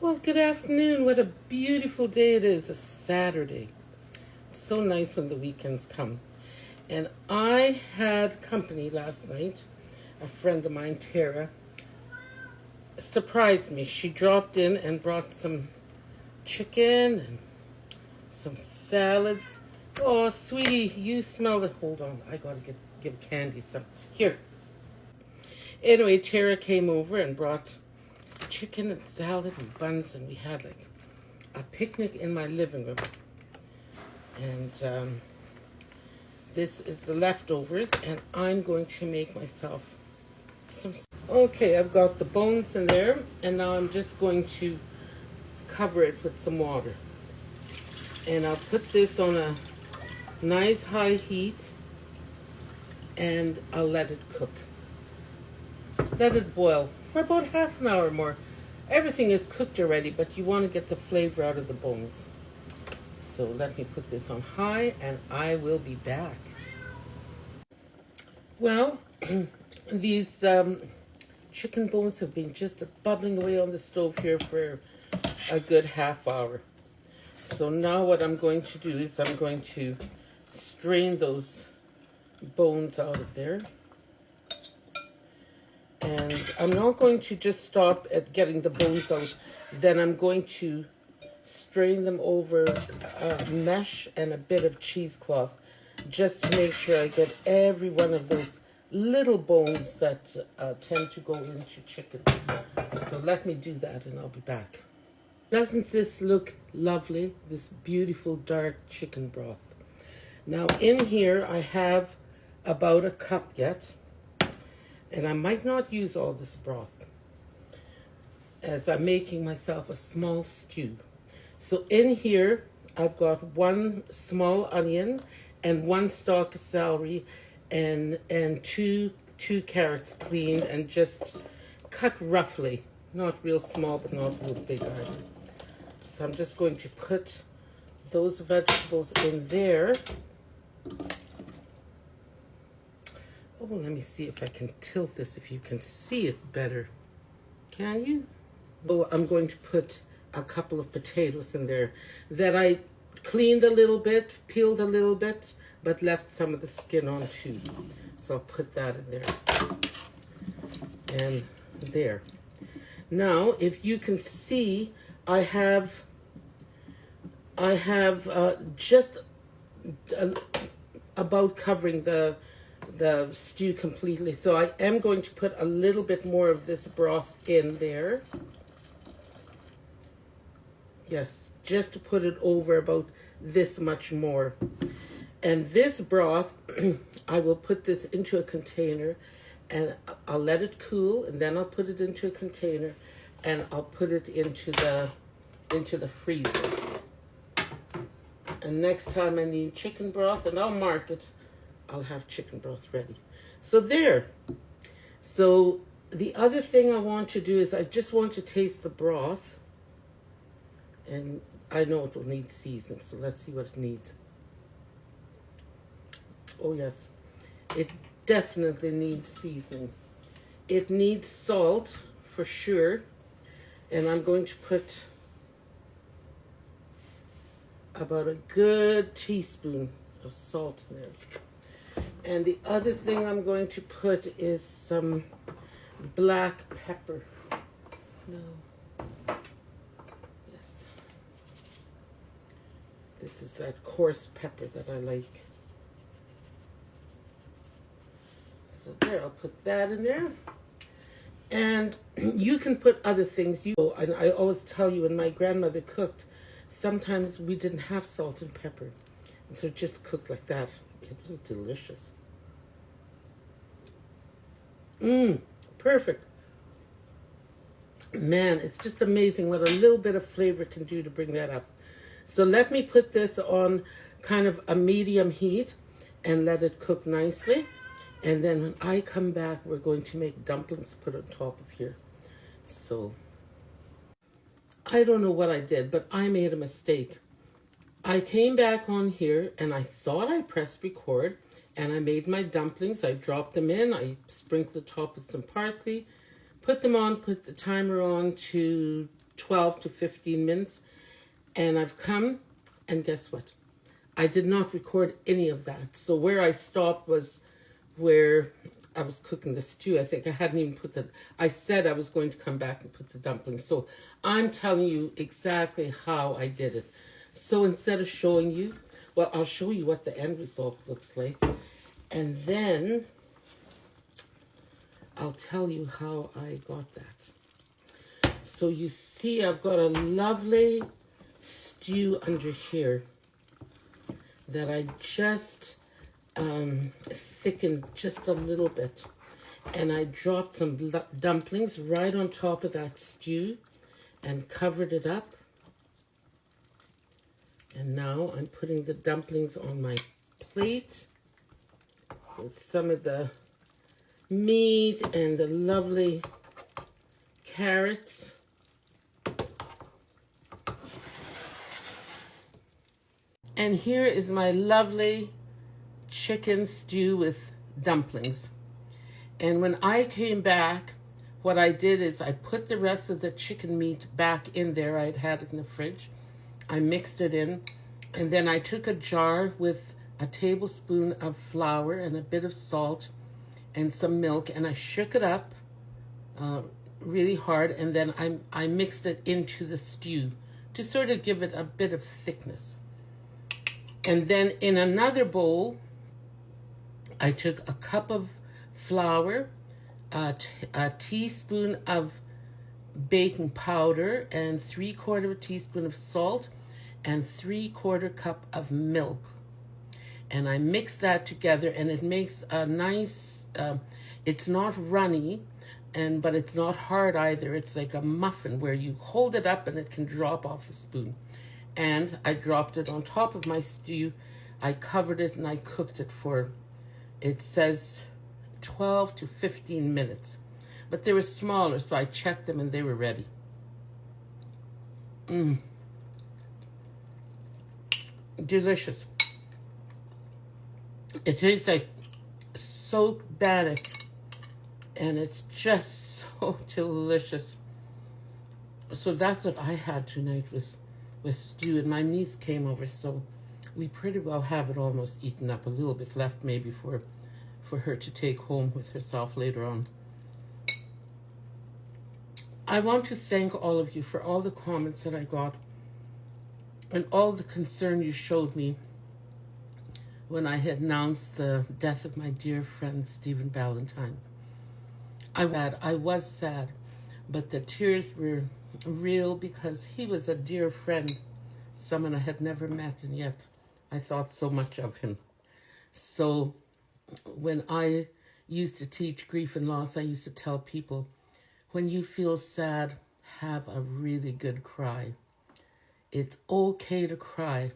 Well, good afternoon. What a beautiful day it is. A Saturday. It's so nice when the weekends come. And I had company last night. A friend of mine, Tara, surprised me. She dropped in and brought some chicken and some salads. Oh, sweetie, you smell it. Hold on. I gotta give Candy some. Here. Anyway, Tara came over and brought chicken and salad and buns, and we had like a picnic in my living room. And this is the leftovers, and I'm going to make myself some. Okay, I've got the bones in there, and now I'm just going to cover it with some water. And I'll put this on a nice high heat, and I'll let it cook. Let it boil for about half an hour more. Everything is cooked already, but you want to get the flavor out of the bones. So let me put this on high, and I will be back. Well, these chicken bones have been just bubbling away on the stove here for a good half hour. So now what I'm going to do is I'm going to strain those bones out of there. And I'm not going to just stop at getting the bones out. Then I'm going to strain them over a mesh and a bit of cheesecloth, just to make sure I get every one of those little bones that tend to go into chicken. So let me do that and I'll be back. Doesn't this look lovely? This beautiful dark chicken broth. Now in here I have about a cup yet. And I might not use all this broth, as I'm making myself a small stew. So in here, I've got one small onion and one stalk of celery and two carrots cleaned and just cut roughly. Not real small, but not real big either. So I'm just going to put those vegetables in there. Oh, let me see if I can tilt this, if you can see it better. Can you? Oh, I'm going to put a couple of potatoes in there that I cleaned a little bit, peeled a little bit, but left some of the skin on too. So I'll put that in there. And there. Now, if you can see, I have just about covering the stew completely. So I am going to put a little bit more of this broth in there. Yes, just to put it over about this much more. And this broth, I will put this into a container and I'll let it cool, and then I'll put it into a container and I'll put it into the freezer. And next time I need chicken broth, and I'll mark it, I'll have chicken broth ready. So there. So the other thing I want to do is I just want to taste the broth. And I know it will need seasoning, so let's see what it needs. Oh yes, it definitely needs seasoning. It needs salt for sure. And I'm going to put about a good teaspoon of salt in there. And the other thing I'm going to put is some black pepper. No. Yes. This is that coarse pepper that I like. So there, I'll put that in there. And you can put other things. And I always tell you, when my grandmother cooked, sometimes we didn't have salt and pepper. And so just cooked like that. It was delicious. Perfect. Man, it's just amazing what a little bit of flavor can do to bring that up. So let me put this on kind of a medium heat and let it cook nicely. And then when I come back, we're going to make dumplings to put on top of here. So I don't know what I did, but I made a mistake. I came back on here and I thought I pressed record, and I made my dumplings. I dropped them in. I sprinkled the top with some parsley, put them on, put the timer on to 12 to 15 minutes. And I've come, and guess what? I did not record any of that. So where I stopped was where I was cooking the stew. I think I hadn't even I said I was going to come back and put the dumplings. So I'm telling you exactly how I did it. So instead of showing you, well, I'll show you what the end result looks like. And then I'll tell you how I got that. So you see I've got a lovely stew under here that I just thickened just a little bit. And I dropped some dumplings right on top of that stew and covered it up. And now I'm putting the dumplings on my plate with some of the meat and the lovely carrots. And here is my lovely chicken stew with dumplings. And when I came back, what I did is I put the rest of the chicken meat back in there. I'd had it in the fridge. I mixed it in, and then I took a jar with a tablespoon of flour and a bit of salt and some milk, and I shook it up really hard, and then I mixed it into the stew to sort of give it a bit of thickness. And then in another bowl, I took a cup of flour, a teaspoon of baking powder, and 3/4 teaspoon of salt, and 3/4 cup of milk. And I mix that together, and it makes a nice, it's not runny, but it's not hard either. It's like a muffin where you hold it up and it can drop off the spoon. And I dropped it on top of my stew. I covered it and I cooked it for, it says 12 to 15 minutes. But they were smaller, so I checked them and they were ready. Delicious. It tastes like soaked bannock, and it's just so delicious. So that's what I had tonight with stew, and my niece came over, so we pretty well have it almost eaten up. A little bit left maybe for her to take home with herself later on. I want to thank all of you for all the comments that I got and all the concern you showed me when I had announced the death of my dear friend Stephen Valentine. I was sad, but the tears were real because he was a dear friend, someone I had never met, and yet I thought so much of him. So when I used to teach grief and loss, I used to tell people, when you feel sad, have a really good cry. It's okay to cry,